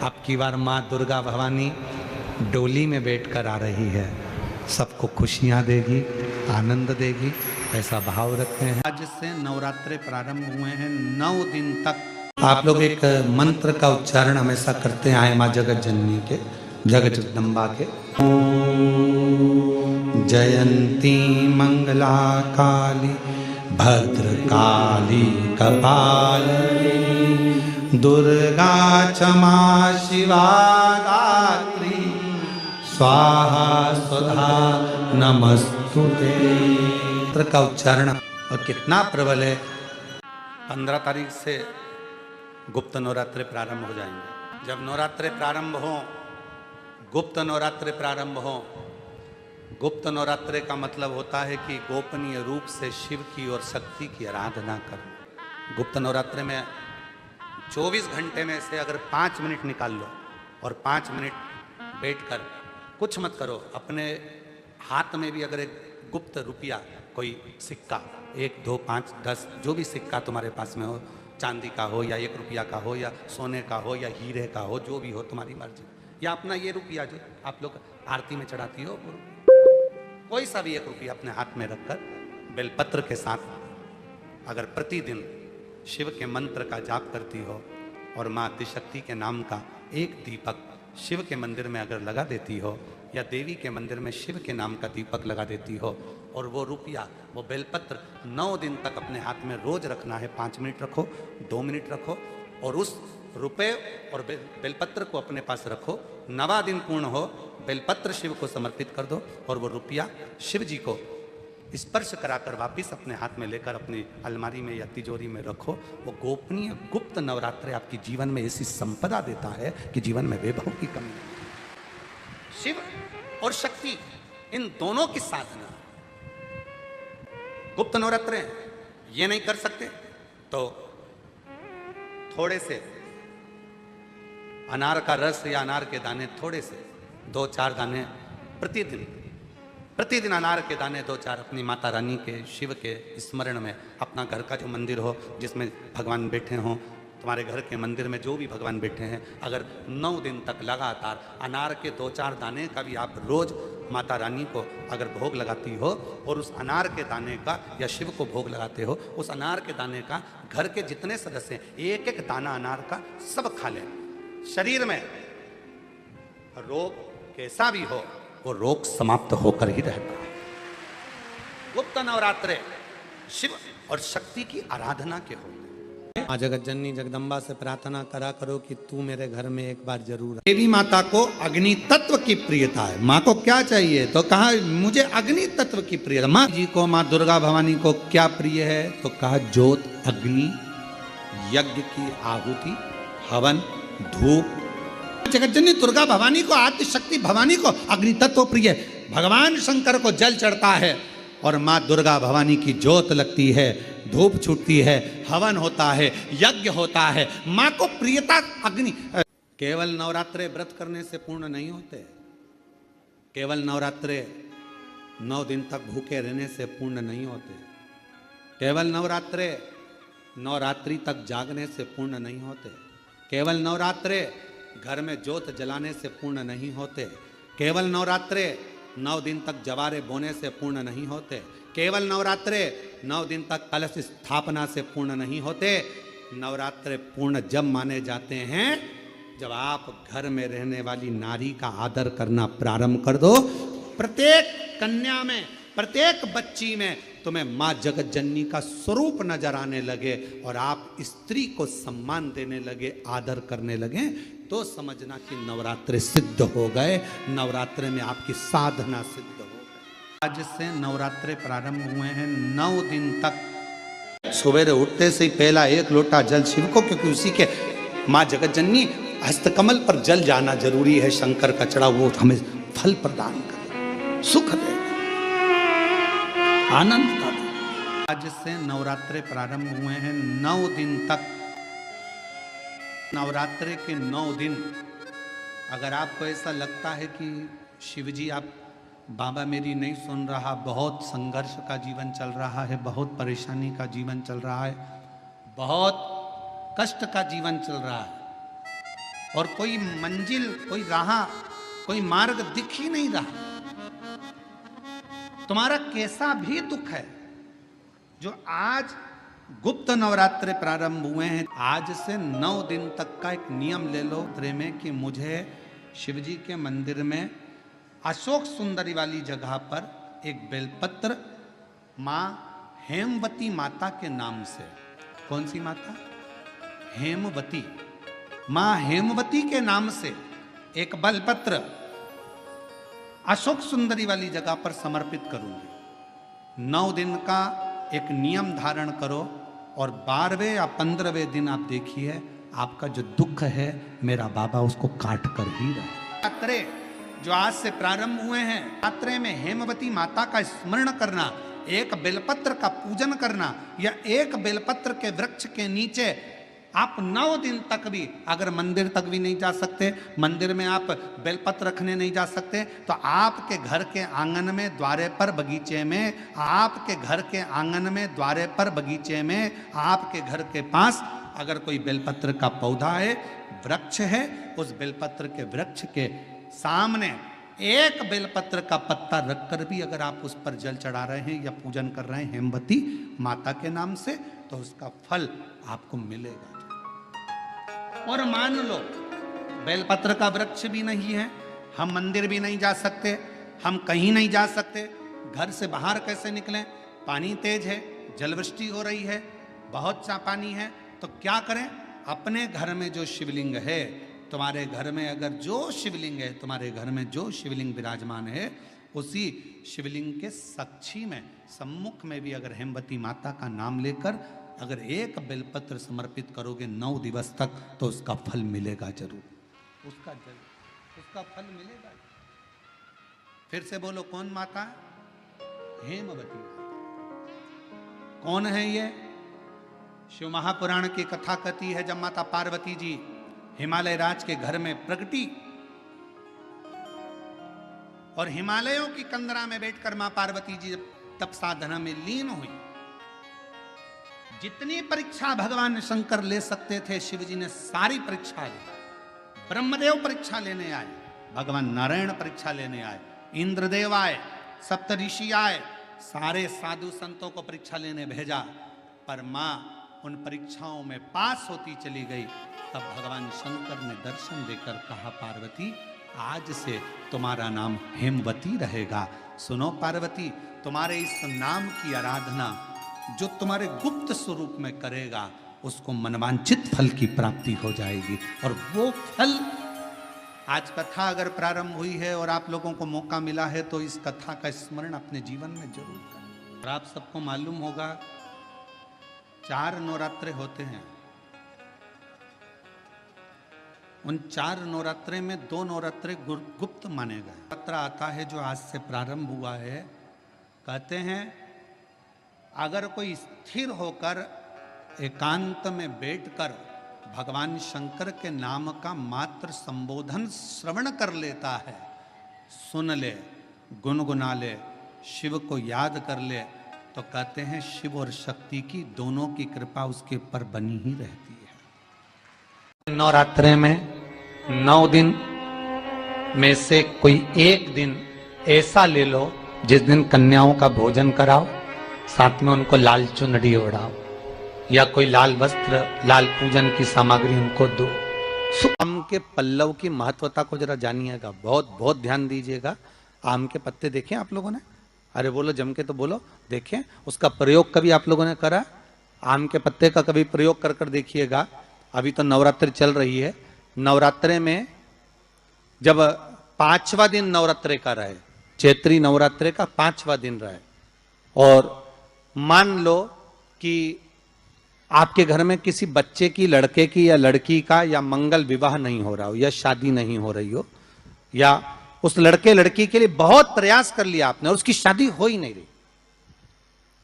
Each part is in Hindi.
आपकी बार माँ दुर्गा भवानी डोली में बैठकर आ रही है, सबको खुशियाँ देगी, आनंद देगी, ऐसा भाव रखते हैं। आज से नवरात्रे प्रारंभ हुए हैं, 9 दिन तक आप लोग एक मंत्र का उच्चारण हमेशा करते आए माँ जगत जननी के, जगत जगदम्बा के। जयंती मंगला काली भद्रकाली कपालिनी दुर्गा क्षमा शिवा गात्री स्वाहा स्वधा नमस्तुते। मंत्र का उच्चारण और कितना प्रबल है। 15 तारीख से गुप्त नवरात्रे प्रारंभ हो जाएंगे। जब नवरात्रे प्रारंभ हो, गुप्त नवरात्रे प्रारंभ हो, गुप्त नवरात्रे का मतलब होता है कि गोपनीय रूप से शिव की और शक्ति की आराधना करना। गुप्त नवरात्रे में 24 घंटे में से अगर 5 मिनट निकाल लो और 5 मिनट बैठकर कुछ मत करो, अपने हाथ में भी अगर एक गुप्त रुपया, कोई सिक्का, 1, 2, 5, 10 जो भी सिक्का तुम्हारे पास में हो, चांदी का हो या 1 रुपया का हो या सोने का हो या हीरे का हो, जो भी हो तुम्हारी मर्जी, या अपना ये रुपया जो आप लोग आरती में चढ़ाती हो, कोई सा भी 1 रुपया अपने हाथ में रखकर बेलपत्र के साथ अगर प्रतिदिन शिव के मंत्र का जाप करती हो और माँ आदिशक्ति के नाम का एक दीपक शिव के मंदिर में अगर लगा देती हो या देवी के मंदिर में शिव के नाम का दीपक लगा देती हो और वो रुपया, वो बेलपत्र 9 दिन तक अपने हाथ में रोज रखना है। 5 मिनट रखो, 2 मिनट रखो और उस रुपए और बेलपत्र को अपने पास रखो। 9वां दिन पूर्ण हो, बेलपत्र शिव को समर्पित कर दो और वो रुपया शिव जी को स्पर्श कराकर वापिस अपने हाथ में लेकर अपनी अलमारी में या तिजोरी में रखो। वो गोपनीय गुप्त नवरात्रे आपकी जीवन में ऐसी संपदा देता है कि जीवन में वैभव की कमी नहीं। शिव और शक्ति इन दोनों की साधना गुप्त नवरात्रे ये नहीं कर सकते तो थोड़े से अनार का रस या अनार के दाने, थोड़े से 2-4 दाने प्रतिदिन अनार के दाने 2-4 अपनी माता रानी के, शिव के स्मरण में, अपना घर का जो मंदिर हो जिसमें भगवान बैठे हों, तुम्हारे घर के मंदिर में जो भी भगवान बैठे हैं, अगर 9 दिन तक लगातार अनार के 2-4 दाने का भी आप रोज माता रानी को अगर भोग लगाती हो और उस अनार के दाने का या शिव को भोग लगाते हो, उस अनार के दाने का घर के जितने सदस्य हैं 1-1 दाना अनार का सब खा लें। शरीर में रोग कैसा भी हो वो रोग समाप्त होकर ही रहता है। गुप्त नवरात्रे शिव और शक्ति की आराधना के होते हैं। माँ जगत जननी जगदम्बा से प्रार्थना करा करो कि तू मेरे घर में एक बार जरूर। देवी माता को अग्नि तत्व की प्रियता है। माँ को क्या चाहिए तो कहा मुझे अग्नि तत्व की प्रियता। माँ जी को, माँ दुर्गा भवानी को क्या प्रिय है तो कहा ज्योत, अग्नि, यज्ञ की आहुति, हवन, धूप। जगत जननी दुर्गा भवानी को, आदि शक्ति भवानी को अग्नि तत्व प्रिय। भगवान शंकर को जल चढ़ता है और माँ दुर्गा भवानी की ज्योत लगती है, धूप छूटती है, हवन होता है, यज्ञ होता है। माँ को प्रियता अग्नि। केवल नवरात्रे व्रत करने से पूर्ण नहीं होते, केवल नवरात्रे 9 दिन तक भूखे रहने से पूर्ण नहीं होते, केवल नवरात्रे नवरात्रि तक जागने से पूर्ण नहीं होते, केवल नवरात्रे घर में ज्योत जलाने से पूर्ण नहीं होते, केवल नवरात्रे 9 दिन तक जवारे बोने से पूर्ण नहीं होते, केवल नवरात्रे 9 दिन तक कलश स्थापना से पूर्ण नहीं होते। नवरात्रे पूर्ण जब माने जाते हैं जब आप घर में रहने वाली नारी का आदर करना प्रारंभ कर दो। प्रत्येक कन्या में, प्रत्येक बच्ची में तुम्हें माँ जगत जननी का स्वरूप नजर आने लगे और आप स्त्री को सम्मान देने लगे, आदर करने लगे, तो समझना कि नवरात्रे सिद्ध हो गए, नवरात्रे में आपकी साधना सिद्ध हो गई। आज से नवरात्रे प्रारंभ हुए हैं, 9 दिन तक सवेरे उठते से ही पहला 1 लोटा जल शिव को, क्योंकि उसी के माँ जगत जननी हस्तकमल पर जल जाना जरूरी है। शंकर का चढ़ा वो हमें फल प्रदान करे, सुख दे, आनंद का दे। आज से नवरात्रे प्रारंभ हुए हैं, 9 दिन तक। नवरात्रे के 9 दिन अगर आपको ऐसा लगता है कि शिवजी आप बाबा मेरी नहीं सुन रहा, बहुत संघर्ष का जीवन चल रहा है, बहुत परेशानी का जीवन चल रहा है, बहुत कष्ट का जीवन चल रहा है, और कोई मंजिल, कोई राह, कोई मार्ग दिख ही नहीं रहा। तुम्हारा कैसा भी दुख है, जो आज गुप्त नवरात्रे प्रारंभ हुए हैं, आज से 9 दिन तक का एक नियम ले लो में कि मुझे शिवजी के मंदिर में अशोक सुंदरी वाली जगह पर एक बेलपत्र माँ हेमवती माता के नाम से, कौन सी माता? हेमवती, माँ हेमवती के नाम से एक बेलपत्र अशोक सुंदरी वाली जगह पर समर्पित करूंगी। 9 दिन का एक नियम धारण करो और 12वें या 15वें दिन आप देखिए आपका जो दुख है मेरा बाबा उसको काट कर ही रहे। यात्रे जो आज से प्रारंभ हुए हैं, यात्रे में हेमवती माता का स्मरण करना, एक बेलपत्र का पूजन करना, या एक बेलपत्र के वृक्ष के नीचे आप 9 दिन तक भी, अगर मंदिर तक भी नहीं जा सकते, मंदिर में आप बेलपत्र रखने नहीं जा सकते, तो आपके घर के आंगन में, द्वारे पर, बगीचे में, आपके घर के आंगन में, द्वारे पर, बगीचे में, आपके घर के पास अगर कोई बेलपत्र का पौधा है, वृक्ष है, उस बेलपत्र के वृक्ष के सामने एक बेलपत्र का पत्ता रखकर भी अगर आप उस पर जल चढ़ा रहे हैं या पूजन कर रहे हैं हेमवती माता के नाम से, तो उसका फल आपको मिलेगा। और मान लो बेलपत्र का वृक्ष भी नहीं है, हम मंदिर भी नहीं जा सकते, हम कहीं नहीं जा सकते, घर से बाहर कैसे निकलें? पानी तेज है, जलवृष्टि हो रही है, बहुत सा पानी है, तो क्या करें? अपने घर में जो शिवलिंग है, तुम्हारे घर में अगर जो शिवलिंग है, तुम्हारे घर में जो शिवलिंग विराजमान है, उसी शिवलिंग के साक्षी में, सम्मुख में भी अगर हेमवती माता का नाम लेकर अगर एक बेलपत्र समर्पित करोगे 9 दिवस तक, तो उसका फल मिलेगा जरूर, उसका फल मिलेगा। फिर से बोलो, कौन माता? हेमवती। कौन है ये? शिव महापुराण की कथा कहती है, जब माता पार्वती जी हिमालय राज के घर में प्रगटी और हिमालयों की कंदरा में बैठकर मां पार्वती जी तप साधना में लीन हुई, जितनी परीक्षा भगवान शंकर ले सकते थे शिव जी ने सारी परीक्षा ली। ब्रह्मदेव परीक्षा लेने आए, भगवान नारायण परीक्षा लेने आए, इंद्रदेव आए, सप्तऋषि आए, सारे साधु संतों को परीक्षा लेने भेजा, पर मां उन परीक्षाओं में पास होती चली गई। तब भगवान शंकर ने दर्शन देकर कहा, पार्वती आज से तुम्हारा नाम हेमवती रहेगा। सुनो पार्वती, तुम्हारे इस नाम की आराधना जो तुम्हारे गुप्त स्वरूप में करेगा, उसको मनवांचित फल की प्राप्ति हो जाएगी। और वो फल, आज कथा अगर प्रारंभ हुई है और आप लोगों को मौका मिला है, तो इस कथा का स्मरण अपने जीवन में जरूर करें। और आप सबको मालूम होगा 4 नवरात्रे होते हैं, उन 4 नवरात्रे में 2 नवरात्रे गुप्त माने गए। नवरात्र आता है जो आज से प्रारंभ हुआ है, कहते हैं अगर कोई स्थिर होकर एकांत में बैठकर भगवान शंकर के नाम का मात्र संबोधन श्रवण कर लेता है, सुन ले, गुनगुना ले, शिव को याद कर ले, तो कहते हैं शिव और शक्ति की दोनों की कृपा उसके ऊपर बनी ही रहती है। नवरात्रे में 9 दिन में से कोई एक दिन ऐसा ले लो जिस दिन कन्याओं का भोजन कराओ, साथ में उनको लाल चुनरी ओढ़ाओ, या कोई लाल वस्त्र, लाल पूजन की सामग्री उनको दो। आम के पल्लव की महत्वता को जरा जानिएगा, बहुत बहुत ध्यान दीजिएगा। आम के पत्ते देखें आप लोगों ने? अरे बोलो, जम के तो बोलो। देखें, उसका प्रयोग कभी आप लोगों ने करा? आम के पत्ते का कभी प्रयोग कर कर देखिएगा। अभी तो नवरात्रि चल रही है, नवरात्रे में जब 5वां दिन नवरात्रे का रहे, चैत्री नवरात्रे का 5वां दिन रहे, और मान लो कि आपके घर में किसी बच्चे की, लड़के की या लड़की का या मंगल विवाह नहीं हो रहा हो, या शादी नहीं हो रही हो, या उस लड़के लड़की के लिए बहुत प्रयास कर लिया आपने और उसकी शादी हो ही नहीं रही,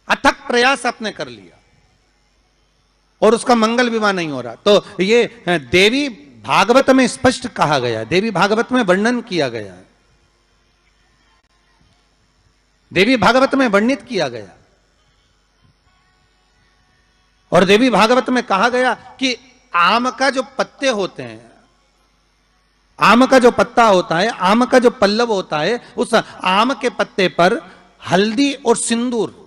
अथक प्रयास आपने कर लिया और उसका मंगल विवाह नहीं हो रहा, तो ये देवी भागवत में स्पष्ट कहा गया, देवी भागवत में वर्णन किया गया है, देवी भागवत में वर्णित किया गया। और देवी भागवत में कहा गया कि आम का जो पत्ते होते हैं, आम का जो पत्ता होता है, आम का जो पल्लव होता है, उस आम के पत्ते पर हल्दी और सिंदूर,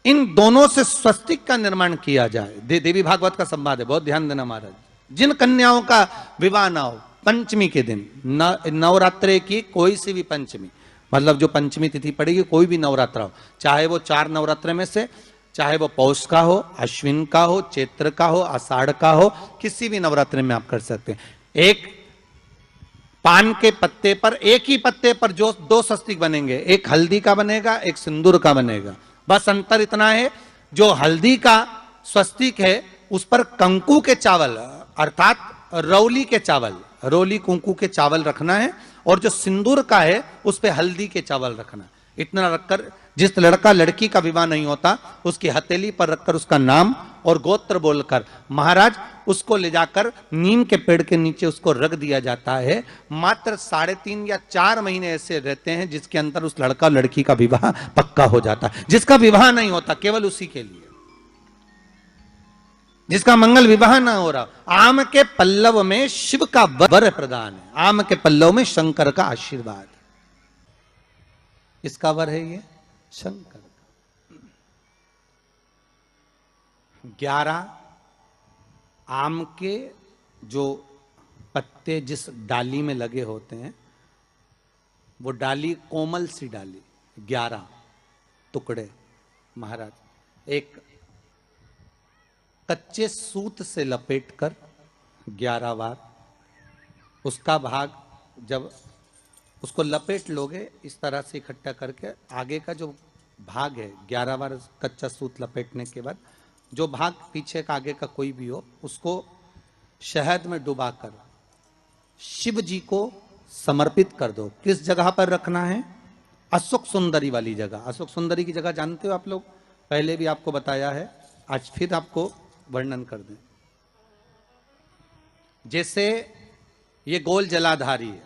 इन दोनों से स्वस्तिक का निर्माण किया जाए। देवी भागवत का संवाद है, बहुत ध्यान देना महाराज। जिन कन्याओं का विवाह ना हो पंचमी के दिन, नवरात्रे की कोई सी भी पंचमी, मतलब जो पंचमी तिथि पड़ेगी, कोई भी नवरात्रा हो, चाहे वो 4 नवरात्रे में से, चाहे वो पौष का हो, अश्विन का हो, चैत्र का हो, आषाढ़ का हो, किसी भी नवरात्रि में आप कर सकते हैं। एक पान के पत्ते पर, एक ही पत्ते पर जो 2 स्वस्तिक बनेंगे, एक हल्दी का बनेगा, एक सिंदूर का बनेगा। बस अंतर इतना है, जो हल्दी का स्वस्तिक है उस पर कंकु के चावल अर्थात रौली के चावल, रोली कुंकू के चावल रखना है, और जो सिंदूर का है उस पे हल्दी के चावल रखना। इतना रखकर जिस लड़का लड़की का विवाह नहीं होता उसकी हथेली पर रखकर उसका नाम और गोत्र बोलकर महाराज उसको ले जाकर नीम के पेड़ के नीचे उसको रख दिया जाता है। मात्र 3.5 या 4 महीने ऐसे रहते हैं जिसके अंदर उस लड़का लड़की का विवाह पक्का हो जाता है। जिसका विवाह नहीं होता केवल उसी के लिए, जिसका मंगल विवाह ना हो रहा, आम के पल्लव में शिव का वर प्रदान है, आम के पल्लव में शंकर का आशीर्वाद। इसका वर है ये शंकर का। 11 आम के जो पत्ते जिस डाली में लगे होते हैं, वो डाली कोमल सी डाली, 11 टुकड़े महाराज एक कच्चे सूत से लपेटकर 11 बार उसका भाग, जब उसको लपेट लोगे इस तरह से इकट्ठा करके, आगे का जो भाग है 11 बार कच्चा सूत लपेटने के बाद जो भाग पीछे का आगे का कोई भी हो, उसको शहद में डुबाकर शिव जी को समर्पित कर दो। किस जगह पर रखना है? अशोक सुंदरी वाली जगह। अशोक सुंदरी की जगह जानते हो आप लोग, पहले भी आपको बताया है, आज फिर आपको वर्णन कर दें। जैसे ये गोल जलाधारी है,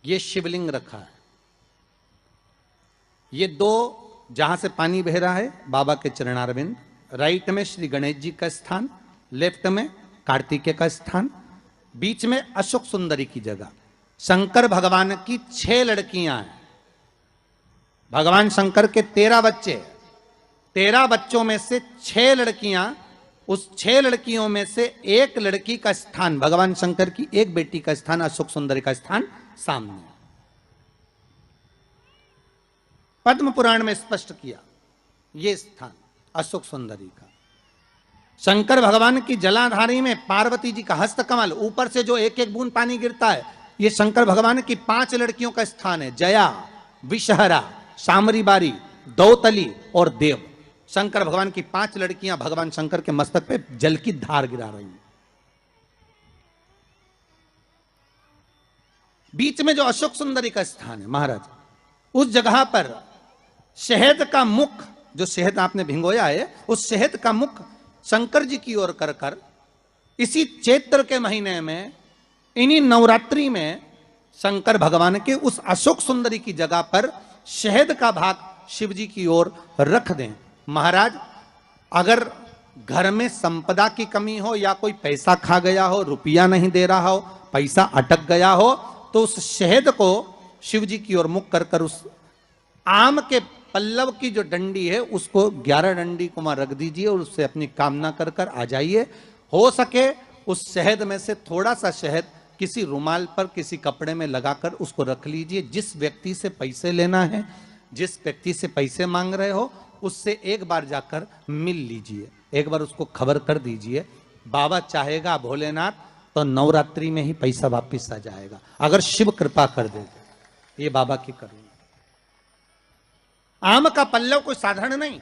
ये शिवलिंग रखा है, ये 2 जहां से पानी बह रहा है बाबा के चरणारविंद, राइट में श्री गणेश जी का स्थान, लेफ्ट में कार्तिकेय का स्थान, बीच में अशोक सुंदरी की जगह। शंकर भगवान की 6 लड़कियां हैं। भगवान शंकर के 13 बच्चे, 13 बच्चों में से 6 लड़कियां, उस 6 लड़कियों में से एक लड़की का स्थान, भगवान शंकर की एक बेटी का स्थान, अशोक सुंदरी का स्थान सामने पद्म पुराण में स्पष्ट किया। यह स्थान अशोक सुंदरी का। शंकर भगवान की जलाधारी में पार्वती जी का हस्तकमल, ऊपर से जो एक एक बूंद पानी गिरता है, यह शंकर भगवान की 5 लड़कियों का स्थान है, जया, विषहरा, शामरी बारी, दौतली और देव। शंकर भगवान की 5 लड़कियां भगवान शंकर के मस्तक पे जल की धार गिरा रही हैं। बीच में जो अशोक सुंदरी का स्थान है महाराज, उस जगह पर शहद का मुख, जो शहद आपने भिंगोया है, उस शहद का मुख शंकर जी की ओर कर कर इसी चैत्र के महीने में, इन्हीं नवरात्रि में शंकर भगवान के उस अशोक सुंदरी की जगह पर शहद का भाग शिव जी की ओर रख दें। महाराज अगर घर में संपदा की कमी हो या कोई पैसा खा गया हो, रुपया नहीं दे रहा हो, पैसा अटक गया हो, तो उस शहद को शिव जी की ओर मुख कर कर उस आम के पल्लव की जो डंडी है उसको 11 डंडी को वहां रख दीजिए और उससे अपनी कामना कर कर आ जाइए। हो सके उस शहद में से थोड़ा सा शहद किसी रुमाल पर, किसी कपड़े में लगाकर उसको रख लीजिए। जिस व्यक्ति से पैसे लेना है, जिस व्यक्ति से पैसे मांग रहे हो, उससे एक बार जाकर मिल लीजिए, एक बार उसको खबर कर दीजिए। बाबा चाहेगा भोलेनाथ तो नवरात्रि में ही पैसा वापिस आ जाएगा, अगर शिव कृपा कर दे। ये बाबा की करुणा। आम का पल्लव कोई साधारण नहीं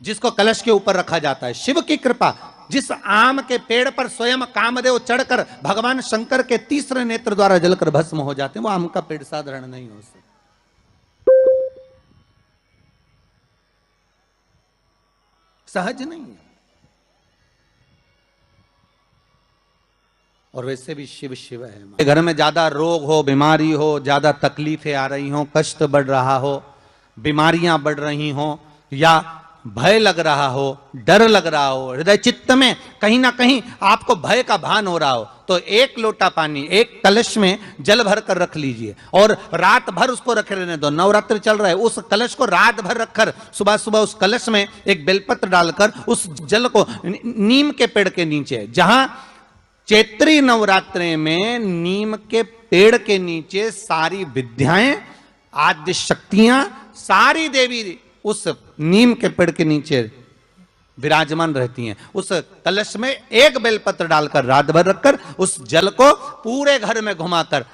जिसको कलश के ऊपर रखा जाता है, शिव की कृपा। जिस आम के पेड़ पर स्वयं कामदेव चढ़कर भगवान शंकर के तीसरे नेत्र द्वारा जलकर भस्म हो जाते हैं, वो आम का पेड़ साधारण नहीं हो सकता। सहज नहीं है। और वैसे भी शिव शिव है। घर में ज्यादा रोग हो, बीमारी हो, ज्यादा तकलीफें आ रही हो, कष्ट बढ़ रहा हो, बीमारियां बढ़ रही हो, या भय लग रहा हो, डर लग रहा हो, हृदय चित्त में कहीं ना कहीं आपको भय का भान हो रहा हो, तो एक लोटा पानी एक कलश में जल भर कर रख लीजिए और रात भर उसको रखे रहने दो। नवरात्र चल रहा है, उस कलश को रात भर रखकर सुबह सुबह उस कलश में एक बेलपत्र डालकर उस जल को नीम के पेड़ के नीचे, जहां चैत्री नवरात्रि में नीम के पेड़ के नीचे सारी विद्याएं, आद्य शक्तियां, सारी देवी उस नीम के पेड़ के नीचे विराजमान रहती हैं। उस कलश में एक बेलपत्र डालकर रात भर रखकर उस जल को पूरे घर में घुमाकर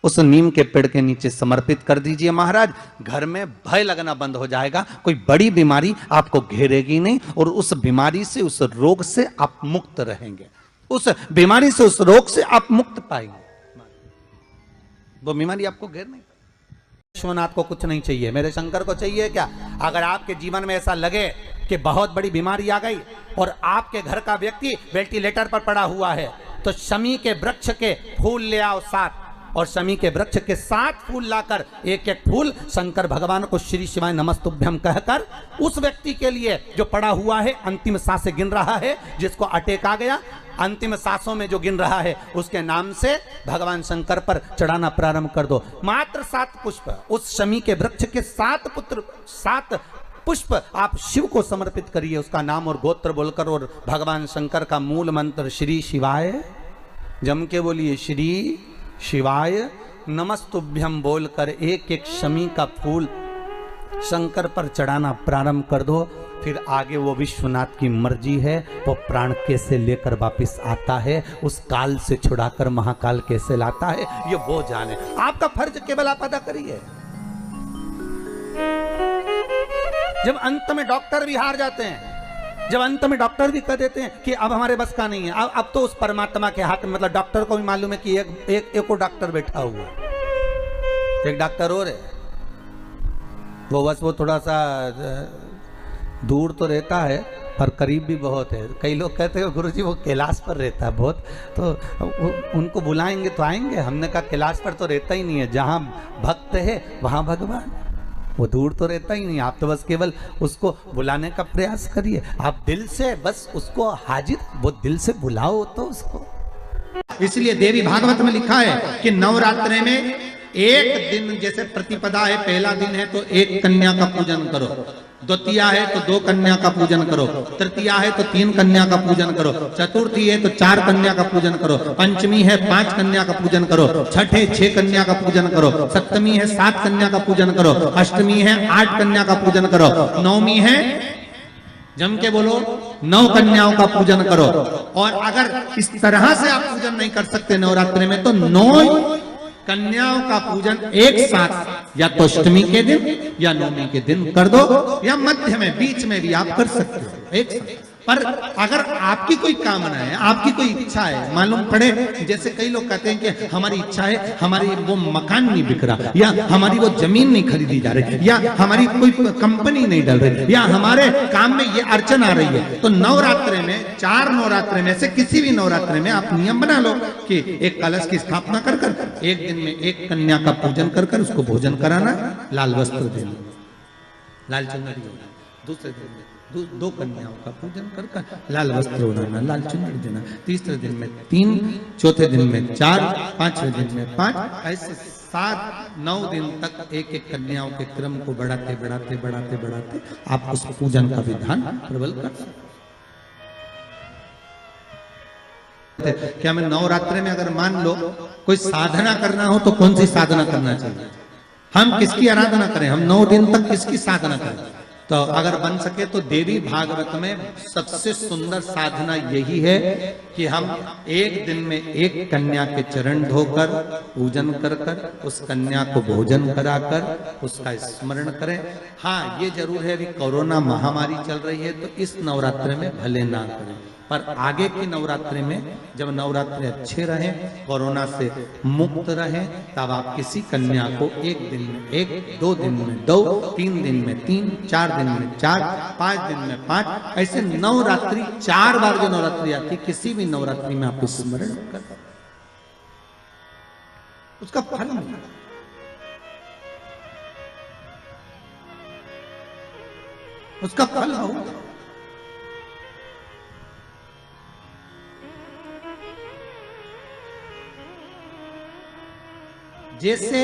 उस नीम के पेड़ के नीचे समर्पित कर दीजिए महाराज। घर में भय लगना बंद हो जाएगा, कोई बड़ी बीमारी आपको घेरेगी नहीं और उस बीमारी से, उस रोग से आप मुक्त रहेंगे। उस बीमारी से, उस रोग से आप मुक्त पाएंगे, वो बीमारी आपको घेर नहीं। विश्वनाथ को कुछ नहीं चाहिए, मेरे शंकर को चाहिए क्या? अगर आपके जीवन में ऐसा लगे कि बहुत बड़ी बीमारी आ गई और आपके घर का व्यक्ति वेंटिलेटर पर पड़ा हुआ है, तो शमी के वृक्ष के फूल ले आओ 7, और शमी के वृक्ष के 7 फूल लाकर एक एक फूल शंकर भगवान को श्री शिवाय नमस्तुभ्यम कहकर उस व्यक्ति के लिए जो पड़ा हुआ है, अंतिम सांसें गिन रहा है, जिसको अटैक आ गया, अंतिम सांसों में जो गिन रहा है, उसके नाम से भगवान शंकर पर चढ़ाना प्रारंभ कर दो। मात्र 7 पुष्प, उस शमी के वृक्ष के 7 पुष्प आप शिव को समर्पित करिए, उसका नाम और गोत्र बोलकर, और भगवान शंकर का मूल मंत्र श्री शिवाय, जम के बोलिए श्री शिवाय नमस्तुभ्यम बोलकर एक एक शमी का फूल शंकर पर चढ़ाना प्रारंभ कर दो। फिर आगे वो विश्वनाथ की मर्जी है, वो प्राण कैसे लेकर वापिस आता है, उस काल से छुड़ाकर महाकाल कैसे लाता है, ये वो जाने। आपका फर्ज केवल आप अदा करिए। जब अंत में डॉक्टर भी हार जाते हैं, जब अंत में डॉक्टर भी कह देते हैं कि अब हमारे बस का नहीं है, अब तो उस परमात्मा के हाथ में, मतलब डॉक्टर को भी मालूम है कि एक और डॉक्टर बैठा हुआ, एक डॉक्टर और है, वो बस वो थोड़ा सा दूर तो रहता है पर करीब भी बहुत है। कई लोग कहते हैं गुरुजी वो कैलाश पर रहता है बहुत, तो उनको बुलाएंगे तो आएंगे। हमने कहा कैलाश पर तो रहता ही नहीं है, जहाँ भक्त है वहाँ भगवान, वो दूर तो रहता ही नहीं। आप तो बस केवल उसको बुलाने का प्रयास करिए, आप दिल से बस उसको हाजिर, वो दिल से बुलाओ तो उसको। इसलिए देवी भागवत में लिखा है कि नवरात्रि में एक दिन, जैसे प्रतिपदा है, पहला दिन है तो एक कन्या का पूजन करो, द्वितीया है तो 2 कन्या का पूजन करो, तृतीया है तो 3 कन्या का पूजन करो, चतुर्थी है तो 4 कन्या का पूजन करो, पंचमी है 5 कन्या का पूजन करो, छठ है 6 कन्या का पूजन करो, सप्तमी है 7 कन्या का पूजन करो, अष्टमी है 8 कन्या का पूजन करो, नवमी है, जम के बोलो, 9 कन्याओं का पूजन करो। और अगर इस तरह से आप पूजन नहीं कर सकते नवरात्रि में, तो 9 कन्याओं का पूजन एक साथ, या तो अष्टमी के दिन या नवमी के दिन कर दो, या मध्य में, बीच में भी आप कर सकते हो एक साथ। पर अगर आपकी कोई कामना है, आपकी कोई इच्छा है, मालूम पड़े, जैसे कई लोग कहते हैं कि हमारी इच्छा है, हमारी वो मकान नहीं बिक रहा, या हमारी वो जमीन नहीं खरीदी जा रही, या हमारी कोई कंपनी नहीं डल रही, या हमारे काम में ये अड़चन आ रही है, तो नवरात्रि में, 4 नवरात्रि में से किसी भी नवरात्रि में आप नियम बना लो कि एक कलश की स्थापना कर कर एक दिन में एक कन्या का पूजन कर कर उसको भोजन कराना, लाल वस्त्र देना, लाल चुनरी देना, दूसरे दिन में 2 कन्याओं का पूजन कर कर लाल वस्त्र ओढ़ाना, लाल चुनरी देना, तीसरे दिन में 3, चौथे दिन में 4, 5वें दिन में 5, ऐसे 7-9 दिन तक एक एक कन्याओं के क्रम को बढ़ाते बढ़ाते बढ़ाते बढ़ाते आप उस पूजन का विधान प्रबल कर सकते। क्या मैं नवरात्रि में अगर मान लो कोई साधना करना हो तो कौन सी साधना करना चाहिए? हम किसकी आराधना करें? हम 9 दिन तक किसकी साधना करें? तो अगर बन सके तो देवी भागवत में सबसे सुंदर साधना यही है कि हम एक दिन में एक कन्या के चरण धोकर पूजन कर कर उस कन्या को भोजन कराकर उसका स्मरण करें। हाँ, ये जरूर है, अभी कोरोना महामारी चल रही है तो इस नवरात्रि में भले ना करें, पर आगे की नवरात्रि में जब नवरात्रि अच्छे रहे, कोरोना से मुक्त रहे, तब आप किसी कन्या को एक दिन में 1, 2 दिन में 2, 3 दिन में 3, 4 दिन में 4, 5 दिन में 5, ऐसे नवरात्रि 4 बार जो नवरात्रि आती, किसी भी नवरात्रि में आप स्मरण कर उसका फल मिलेगा। उसका फल होगा। जैसे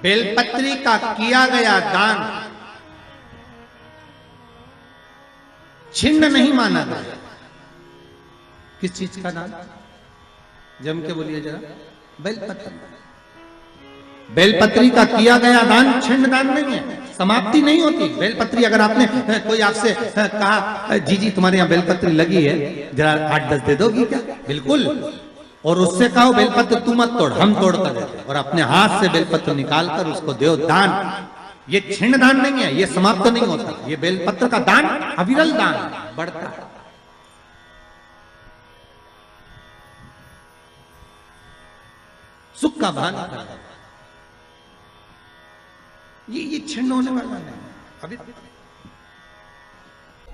बेलपत्री का किया गया दान छिन्न नहीं माना गया। किस चीज का दान? जम के बोलिए जरा। बेलपत्री। बेलपत्री का किया गया दान छिन्न दान नहीं है, समाप्ति नहीं होती। बेलपत्री अगर आपने कोई आपसे कहा जी जी तुम्हारे यहाँ बेलपत्री लगी है, जरा 8-10 दे दोगी क्या? बिल्कुल। और उससे कहो बेलपत्र तू मत तोड़, हम तोड़ कर देते, और अपने हाथ से बेलपत्र निकालकर उसको दो दान। ये छिन्न दान नहीं है, ये समाप्त नहीं होता। ये बेलपत्र का दान अविरल दान बढ़ता है। सुख का भान करता है। ये छिन्न होने वाला नहीं। अभी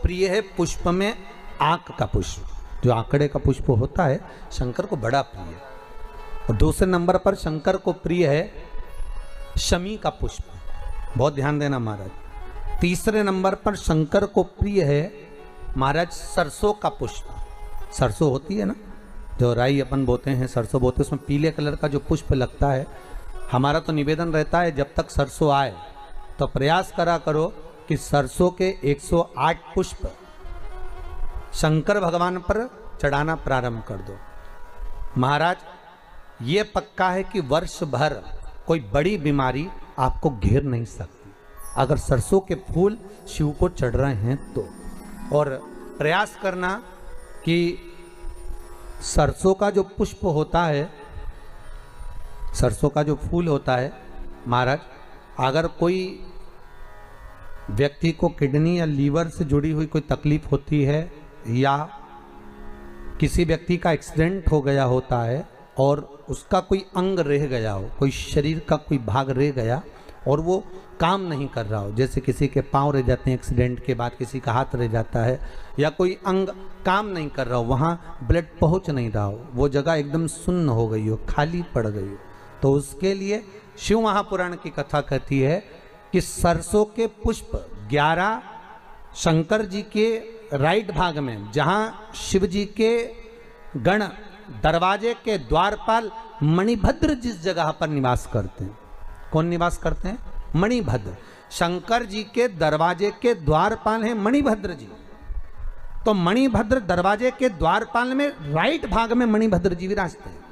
प्रिय है पुष्प में आंक का पुष्प, जो आंकड़े का पुष्प होता है शंकर को बड़ा प्रिय है। और दूसरे नंबर पर शंकर को प्रिय है शमी का पुष्प, बहुत ध्यान देना महाराज। तीसरे नंबर पर शंकर को प्रिय है महाराज सरसों का पुष्प। सरसों होती है ना, जो राई अपन बोते हैं, सरसों बोते हैं, उसमें पीले कलर का जो पुष्प लगता है। हमारा तो निवेदन रहता है जब तक सरसों आए तो प्रयास करा करो कि सरसों के 108 पुष्प शंकर भगवान पर चढ़ाना प्रारंभ कर दो। महाराज ये पक्का है कि वर्ष भर कोई बड़ी बीमारी आपको घेर नहीं सकती अगर सरसों के फूल शिव को चढ़ रहे हैं तो। और प्रयास करना कि सरसों का जो पुष्प होता है, सरसों का जो फूल होता है महाराज, अगर कोई व्यक्ति को किडनी या लीवर से जुड़ी हुई कोई तकलीफ होती है, या किसी व्यक्ति का एक्सीडेंट हो गया होता है और उसका कोई अंग रह गया हो, कोई शरीर का कोई भाग रह गया और वो काम नहीं कर रहा हो, जैसे किसी के पांव रह जाते हैं एक्सीडेंट के बाद, किसी का हाथ रह जाता है, या कोई अंग काम नहीं कर रहा हो, वहाँ ब्लड पहुँच नहीं रहा हो, वो जगह एकदम सुन्न हो गई हो, खाली पड़ गई हो, तो उसके लिए शिव महापुराण की कथा कहती है कि सरसों के पुष्प 11 शंकर जी के राइट भाग में, जहाँ शिव जी के गण दरवाजे के द्वारपाल मणिभद्र जिस जगह पर निवास करते हैं, कौन निवास करते हैं? मणिभद्र। शंकर जी के दरवाजे के द्वारपाल हैं मणिभद्र जी। तो मणिभद्र दरवाजे के द्वारपाल में राइट भाग में मणिभद्र जी विराजते हैं।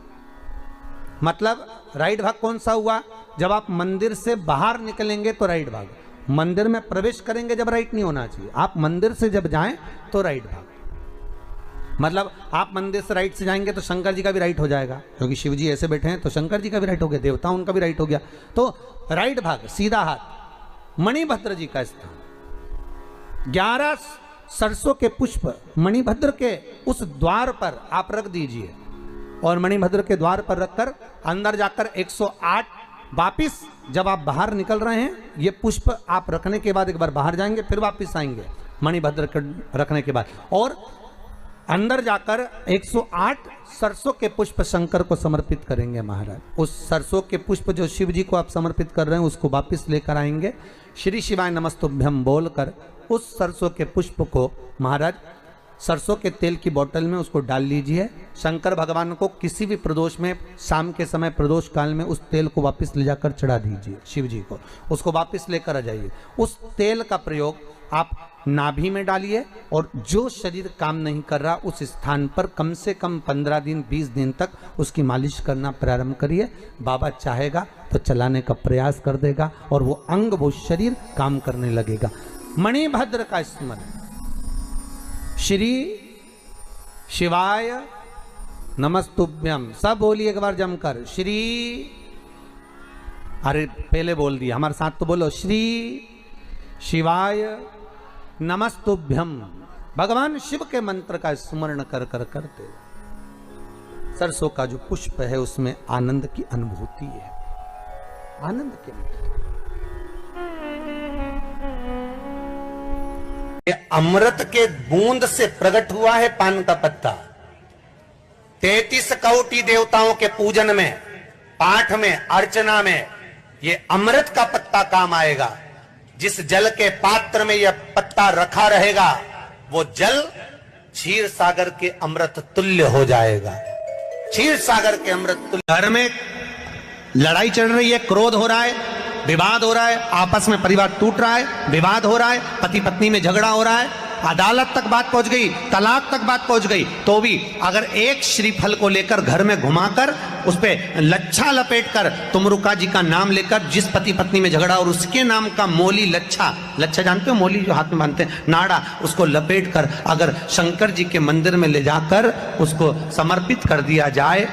मतलब राइट भाग कौन सा हुआ? जब आप मंदिर से बाहर निकलेंगे तो राइट भाग, मंदिर में प्रवेश करेंगे जब राइट नहीं होना चाहिए, आप मंदिर से जब जाएं तो राइट भाग। मतलब आप मंदिर से राइट से जाएंगे तो शंकर जी का भी राइट हो जाएगा, क्योंकि शिव जी ऐसे बैठे हैं तो शंकर जी का भी राइट हो गया, देवता उनका भी राइट हो गया, तो राइट भाग सीधा हाथ मणिभद्र जी का स्थान। 11 सरसों के पुष्प मणिभद्र के उस द्वार पर आप रख दीजिए, और मणिभद्र के द्वार पर रखकर अंदर जाकर 108 वापिस जब आप बाहर निकल रहे हैं, ये पुष्प आप रखने के बाद एक बार बाहर जाएंगे, फिर वापिस आएंगे मणिभद्र के रखने के बाद, और अंदर जाकर 108 सरसों के पुष्प शंकर को समर्पित करेंगे महाराज। उस सरसों के पुष्प जो शिव जी को आप समर्पित कर रहे हैं उसको वापिस लेकर आएंगे, श्री शिवाय नमस्तुभ्यम बोलकर उस सरसों के पुष्प को महाराज सरसों के तेल की बोतल में उसको डाल लीजिए। शंकर भगवान को किसी भी प्रदोष में, शाम के समय प्रदोष काल में उस तेल को वापस ले जाकर चढ़ा दीजिए शिव जी को, उसको वापस लेकर आ जाइए। उस तेल का प्रयोग आप नाभि में डालिए, और जो शरीर काम नहीं कर रहा उस स्थान पर कम से कम 15 दिन 20 दिन तक उसकी मालिश करना प्रारंभ करिए। बाबा चाहेगा तो चलाने का प्रयास कर देगा और वो अंग, वो शरीर काम करने लगेगा। मणिभद्र का स्मरण, श्री शिवाय नमस्तुभ्यम, सब बोलिए एक बार जमकर, श्री, अरे पहले बोल दिया, हमारे साथ तो बोलो, श्री शिवाय नमस्तुभ्यम। भगवान शिव के मंत्र का स्मरण कर कर करते सरसों का जो पुष्प है उसमें आनंद की अनुभूति है, आनंद की अनुभूति। अमृत के बूंद से प्रकट हुआ है पान का पत्ता। 33 कोटि देवताओं के पूजन में, पाठ में, अर्चना में ये अमृत का पत्ता काम आएगा। जिस जल के पात्र में यह पत्ता रखा रहेगा वो जल क्षीर सागर के अमृत तुल्य हो जाएगा। क्षीर सागर के अमृत तुल्य। घर में लड़ाई चल रही है, क्रोध हो रहा है, विवाद हो रहा है, आपस में परिवार टूट रहा है, विवाद हो रहा है, पति पत्नी में झगड़ा हो रहा है, अदालत तक बात पहुंच गई, तलाक तक बात पहुंच गई, तो भी अगर एक श्रीफल को लेकर घर में घुमाकर उस पे लच्छा लपेटकर तुमरुका जी का नाम लेकर जिस पति पत्नी में झगड़ा और उसके नाम का मोली लच्छा, लच्छा जानते हो मोली जो हाथ में बांधते हैं, नाड़ा, उसको लपेट कर अगर शंकर जी के मंदिर में ले जाकर उसको समर्पित कर दिया जाए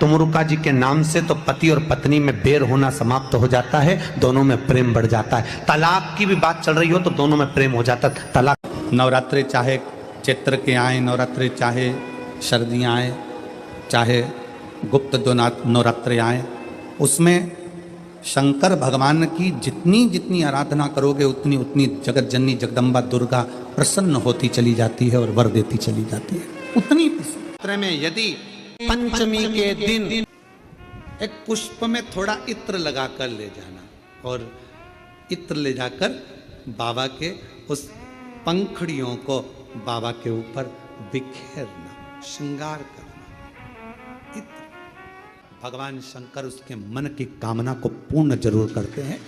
तुमरुका जी के नाम से, तो पति और पत्नी में बैर होना समाप्त हो जाता है, दोनों में प्रेम बढ़ जाता है। तलाक की भी बात चल रही हो तो दोनों में प्रेम हो जाता है। तलाक नवरात्रे चाहे चैत्र के आए नवरात्रे, चाहे सर्दियाँ आए, चाहे गुप्त नवरात्रे आए, उसमें शंकर भगवान की जितनी जितनी आराधना करोगे उतनी उतनी जगत जननी जगदम्बा दुर्गा प्रसन्न होती चली जाती है और वर देती चली जाती है। उतनी में यदि पंचमी के दिन एक पुष्प में थोड़ा इत्र लगाकर ले जाना और इत्र ले जाकर बाबा के उस पंखड़ियों को बाबा के ऊपर बिखेरना, श्रृंगार करना। इत्र भगवान शंकर उसके मन की कामना को पूर्ण जरूर करते हैं।